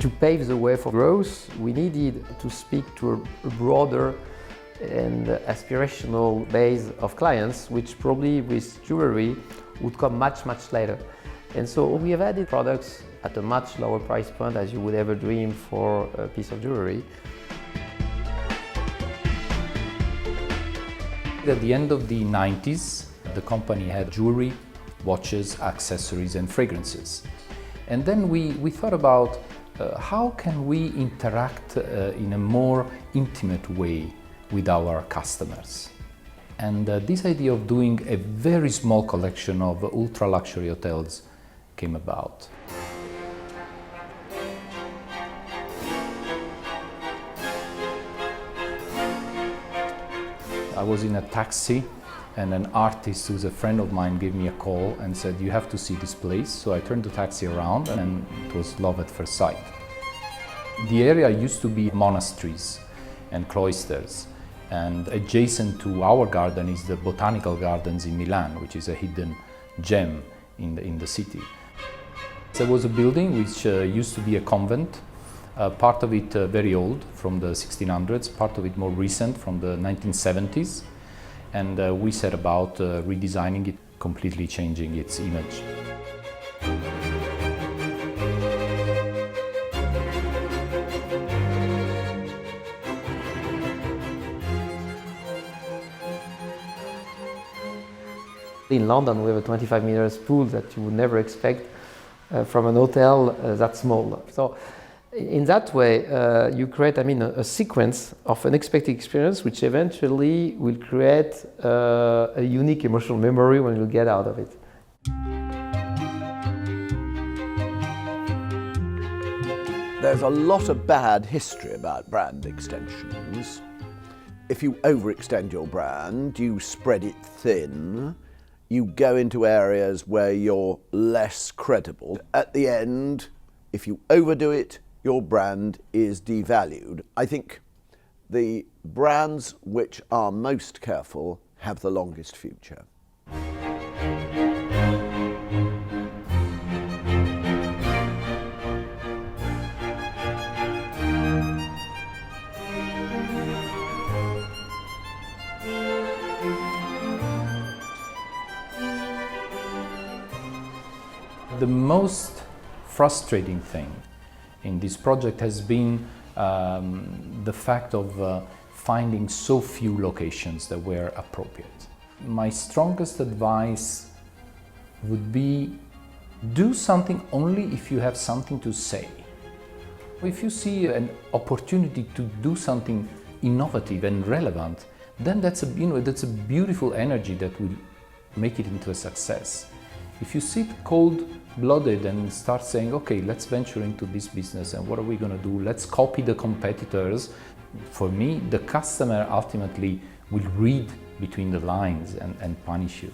To pave the way for growth, we needed to speak to a broader and aspirational base of clients, which probably with jewelry would come much later. And so we have added products at a much lower price point as you would ever dream for a piece of jewelry. At the end of the 90s, the company had jewelry, watches, accessories and fragrances. And then we thought about how can we interact in a more intimate way with our customers. And this idea of doing a very small collection of ultra-luxury hotels came about. I was in a taxi and an artist who's a friend of mine gave me a call and said, "You have to see this place." So I turned the taxi around and it was love at first sight. The area used to be monasteries and cloisters, and adjacent to our garden is the Botanical Gardens in Milan, which is a hidden gem in the city. There was a building which used to be a convent, part of it very old, from the 1600s, part of it more recent, from the 1970s. And we set about redesigning it, completely changing its image. In London, we have a 25 meters pool that you would never expect from an hotel that small. So in that way, you create, a sequence of unexpected experience, which eventually will create a unique emotional memory when you get out of it. There's a lot of bad history about brand extensions. If you overextend your brand, you spread it thin, you go into areas where you're less credible. At the end, if you overdo it, your brand is devalued. I think the brands which are most careful have the longest future. The most frustrating thing in this project has been the fact of finding so few locations that were appropriate. My strongest advice would be do something only if you have something to say. If you see an opportunity to do something innovative and relevant, then that's a beautiful energy that will make it into a success. If you sit cold-blooded and start saying, okay, let's venture into this business and what are we going to do? Let's copy the competitors. For me, the customer ultimately will read between the lines and punish you.